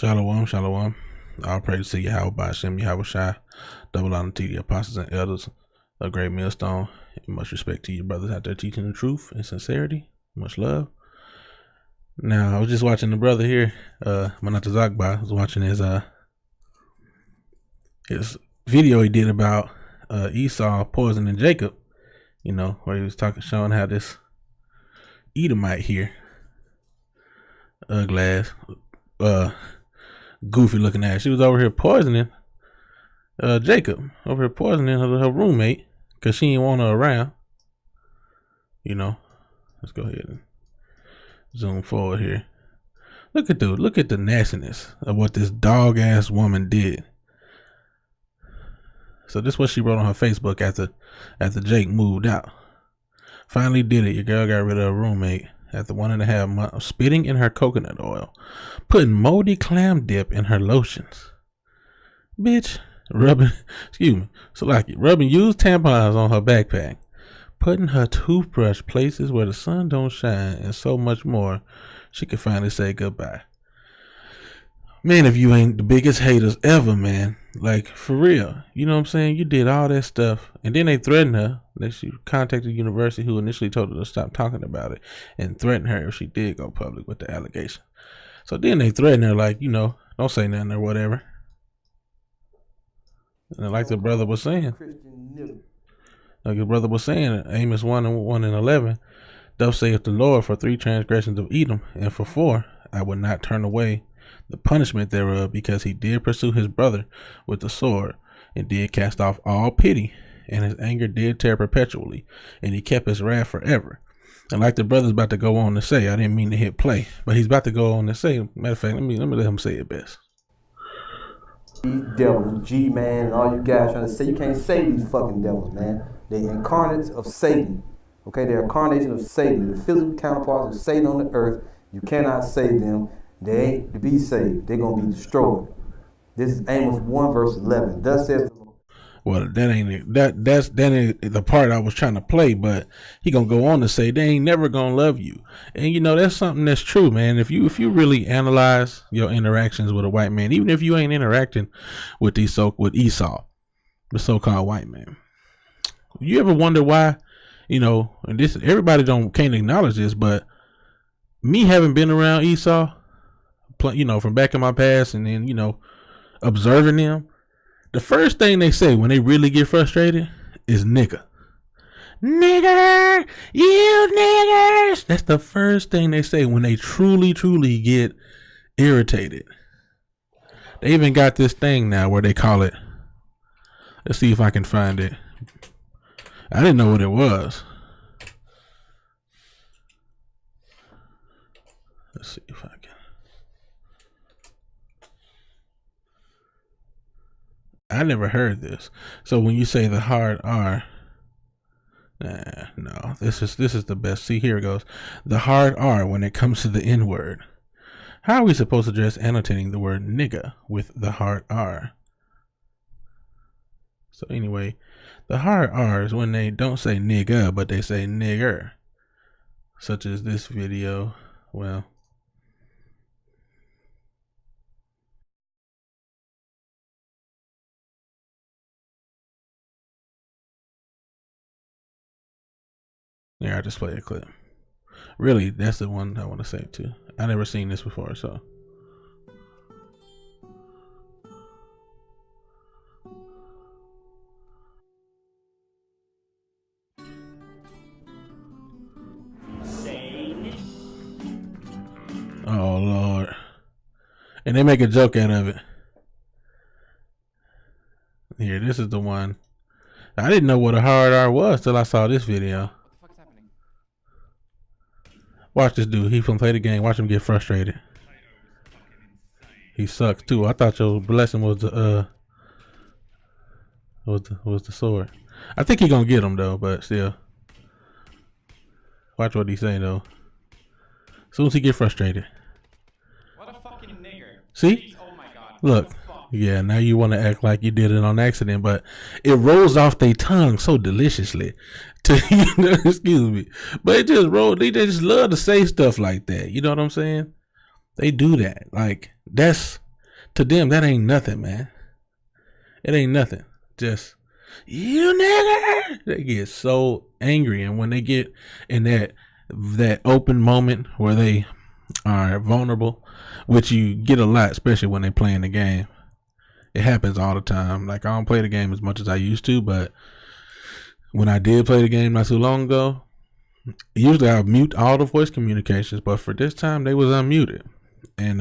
Shalom, shalom. All praise to Yahweh by Hashem, Yahweh Shai, double honor to the apostles and elders, a great millstone. Much respect to you brothers out there teaching the truth and sincerity. Much love. Now, I was just watching the brother here, Manata Zakba, was watching his video he did about Esau poisoning Jacob, you know, where he was showing how this Edomite here, ugly ass, goofy looking ass, she was over here poisoning Jacob, over here poisoning her roommate because she didn't want her around. You know, let's go ahead and zoom forward here. Look at the nastiness of what this dog ass woman did. So this is what she wrote on her Facebook after Jake moved out. Finally did it. Your girl got rid of her roommate after 1.5 months of spitting in her coconut oil, putting moldy clam dip in her lotions. Bitch, rubbing used tampons on her backpack, putting her toothbrush places where the sun don't shine, and so much more. She could finally say goodbye. Man, if you ain't the biggest haters ever, man, like for real, you know what I'm saying? You did all that stuff, and then they threatened her. She contacted the university, who initially told her to stop talking about it, and threatened her if she did go public with the allegation. So then they threatened her, like, you know, don't say nothing or whatever. And like the brother was saying, Amos 1:11, thus saith the Lord, for 3 transgressions of Edom, and for 4, I would not turn away the punishment thereof, because he did pursue his brother with the sword, and did cast off all pity, and his anger did tear perpetually, and he kept his wrath forever. And like the brother's about to go on to say, I didn't mean to hit play, but he's about to go on to say, matter of fact, let me let him say it best. Devils, G-Man, and all you guys trying to say, you can't save these fucking devils, man. They're incarnates of Satan. Okay, they're incarnation of Satan, the physical counterparts of Satan on the earth. You cannot save them. They ain't to be saved. They're going to be destroyed. This is Amos 1:11. Thus saith the Lord. Well, that ain't the part I was trying to play, but he gonna go on to say they ain't never gonna love you. And you know, that's something that's true, man. If you really analyze your interactions with a white man, even if you ain't interacting with Esau, the so-called white man, you ever wonder why, you know, and this everybody can't acknowledge this, but me having been around Esau, you know, from back in my past, and then, you know, observing them, the first thing they say when they really get frustrated is nigger. Nigger, you niggers. That's the first thing they say when they truly get irritated. They even got this thing now where they call it, let's see if I can find it. I didn't know what it was. Let's see if I can. I never heard this. So when you say the hard R, no, this is the best. See, here it goes. The hard R when it comes to the N word. How are we supposed to address annotating the word nigga with the hard R? So anyway, the hard R is when they don't say nigga, but they say nigger. Such as this video. Well, yeah, I just play a clip. Really, that's the one I want to say too. I never seen this before, so. Oh Lord. And they make a joke out of it. Here, this is the one. I didn't know what a hard R was till I saw this video. Watch this dude. He can play the game. Watch him get frustrated. He sucks too. I thought your blessing was the was the sword. I think he gonna get him though, but still. Watch what he say though. As soon as he get frustrated. What a fucking nigger. See? Please, oh my God. Look. Yeah, now you want to act like you did it on accident, but it rolls off their tongue so deliciously. Excuse me, but it just roll. They just love to say stuff like that. You know what I'm saying? They do that. Like that's To them, that ain't nothing, man. It ain't nothing. Just, you nigger. They get so angry, and when they get in that open moment where they are vulnerable, which you get a lot, especially when they playing the game. It happens all the time. Like, I don't play the game as much as I used to, but when I did play the game not too long ago, usually I mute all the voice communications, but for this time they was unmuted, and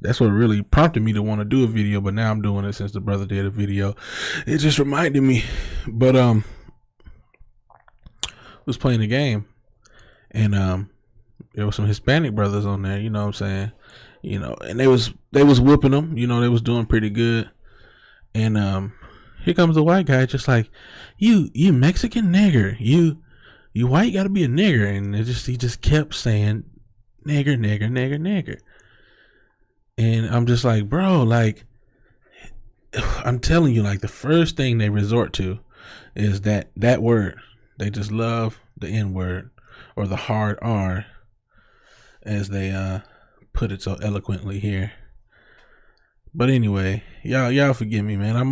that's what really prompted me to want to do a video. But now I'm doing it since the brother did a video. It just reminded me. But was playing the game, and there was some Hispanic brothers on there. You know what I'm saying? You know, and they was whooping them. You know, they was doing pretty good, and here comes the white guy, just like, you Mexican nigger, you white gotta be a nigger, and he just kept saying nigger, nigger, nigger, nigger, and I'm just like, bro, like, I'm telling you, like, the first thing they resort to is that word. They just love the N word, or the hard R, as they put it so eloquently here. But anyway, y'all forgive me, man. I'm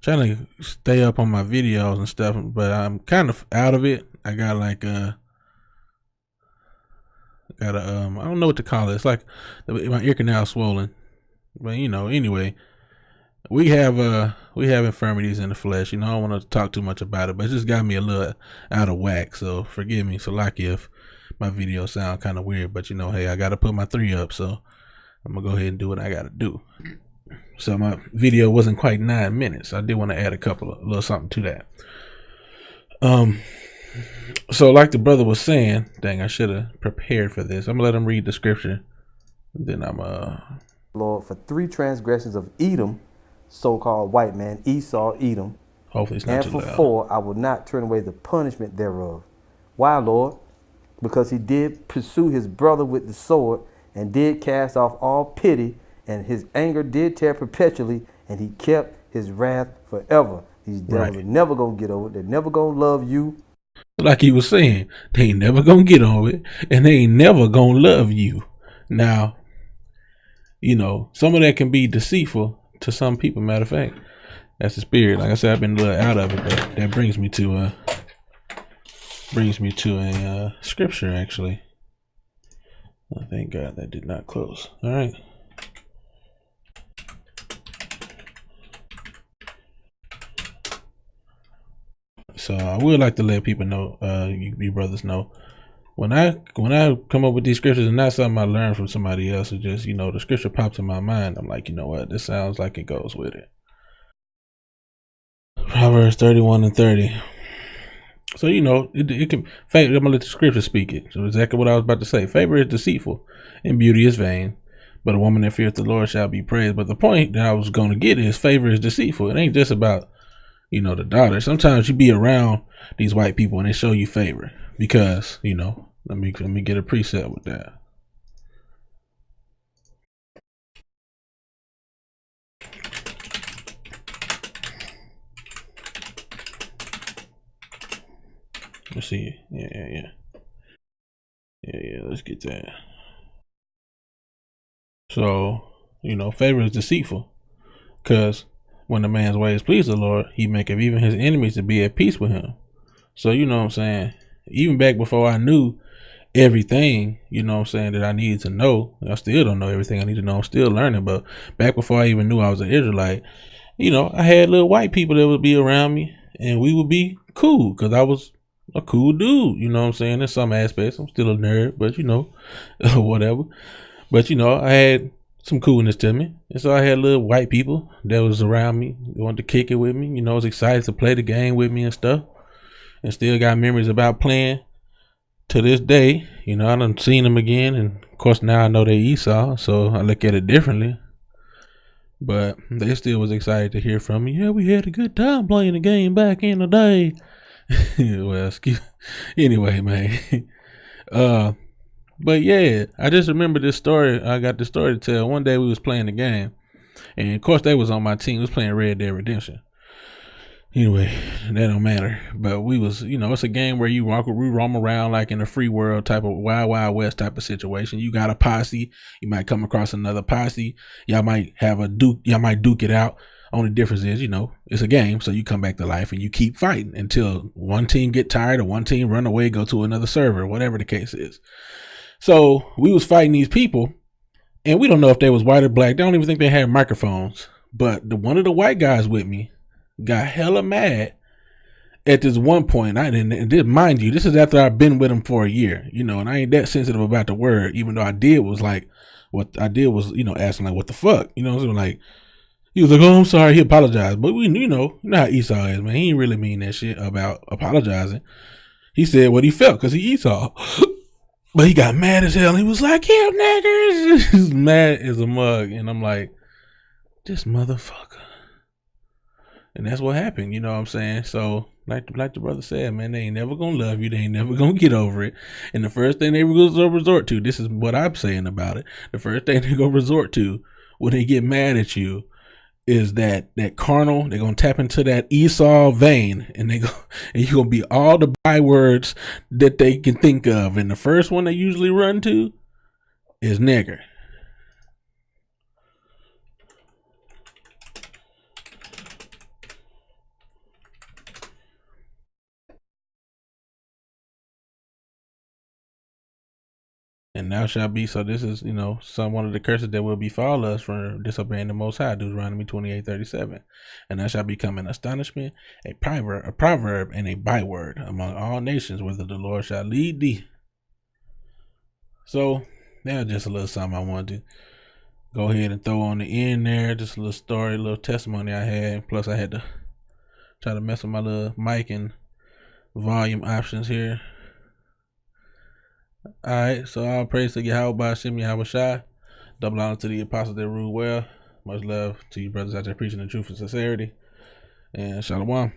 trying to stay up on my videos and stuff, but I'm kind of out of it. I got like I don't know what to call it. It's like my ear canal swollen. But you know, anyway, we have infirmities in the flesh. You know, I don't want to talk too much about it, but it just got me a little out of whack. So forgive me. So like, if my videos sound kind of weird, but you know, hey, I got to put my 3 up, so I'm gonna go ahead and do what I got to do. So my video wasn't quite 9 minutes. I did want to add a little something to that. So like the brother was saying, dang, I should have prepared for this. I'm gonna let him read the scripture. Then Lord, for 3 transgressions of Edom, so-called white man, Esau, Edom, hopefully it's not and too for loud. 4, I will not turn away the punishment thereof. Why, Lord? Because he did pursue his brother with the sword, and did cast off all pity, and his anger did tear perpetually, and he kept his wrath forever. These devils are never gonna get over it. They're never gonna love you. Like he was saying, they ain't never gonna get over it, and they ain't never gonna love you. Now, you know, some of that can be deceitful to some people. Matter of fact, that's the spirit. Like I said, I've been a little out of it, but that brings me to a scripture, actually. Oh, thank God that did not close. All right. So I would like to let people know, you brothers know, when I come up with these scriptures, and not something I learned from somebody else, it's just, you know, the scripture pops in my mind. I'm like, you know what, this sounds like it goes with it. Proverbs 31:30. So, you know, it can. I'm gonna let the scripture speak it. So exactly what I was about to say. Favor is deceitful, and beauty is vain, but a woman that feareth the Lord shall be praised. But the point that I was gonna get is, favor is deceitful. It ain't just about, you know, the daughter. Sometimes you be around these white people and they show you favor because, you know, let me get a preset with that. Let's see. Yeah. Let's get that. So, you know, favor is deceitful, because when a man's ways please the Lord, he maketh even his enemies to be at peace with him. So, you know what I'm saying? Even back before I knew everything, you know what I'm saying, that I needed to know, I still don't know everything I need to know. I'm still learning. But back before I even knew I was an Israelite, you know, I had little white people that would be around me, and we would be cool because I was a cool dude. You know what I'm saying? In some aspects, I'm still a nerd, but you know, whatever. But you know, I had some coolness to me, and so I had little white people that was around me. They wanted to kick it with me. You know, was excited to play the game with me and stuff, and still got memories about playing to this day. You know, I done seen them again, and of course now I know they Esau, so I look at it differently. But they still was excited to hear from me. Yeah, we had a good time playing the game back in the day. Well, anyway, man. But yeah, I just remember this story. I got this story to tell. One day we was playing the game, and of course they was on my team. We was playing Red Dead Redemption, Anyway, that don't matter. But we was, it's a game where we roam around like in a free world type of wild, wild west type of situation. You got a posse, you might come across another posse. Y'all might have y'all might duke it out. Only difference is, it's a game, so you come back to life and you keep fighting until one team get tired or one team run away, go to another server, whatever the case is. So we was fighting these people, and we don't know if they was white or black. They don't even think they had microphones. But one of the white guys with me got hella mad at this one point. Mind you, this is after I've been with him for a year, and I ain't that sensitive about the word, even though what I did was, asking like, what the fuck? So like, he was like, oh, I'm sorry. He apologized. But you know how Esau is, man. He ain't really mean that shit about apologizing. He said what he felt because he Esau. But he got mad as hell. He was like, "You niggers." He's mad as a mug. And I'm like, this motherfucker. And that's what happened. You know what I'm saying? So, like the brother said, man, they ain't never going to love you. They ain't never going to get over it. And the first thing they were going to resort to, this is what I'm saying about it. The first thing they're going to resort to when they get mad at you is that carnal. They're gonna tap into that Esau vein, and you're gonna be all the bywords that they can think of. And the first one they usually run to is nigger. And now shall be, so this is, one of the curses that will befall us for disobeying the Most High, Deuteronomy 28:37. And that shall become an astonishment, a proverb, and a byword among all nations, whither the Lord shall lead thee. So, that's just a little something I wanted to go ahead and throw on the end there. Just a little story, a little testimony I had. Plus, I had to try to mess with my little mic and volume options here. Alright, so all praise to Yahweh Ba'Shem Yahweh Shai. Double honor to the apostles that rule well. Much love to you brothers out there preaching the truth and sincerity. And Shalom.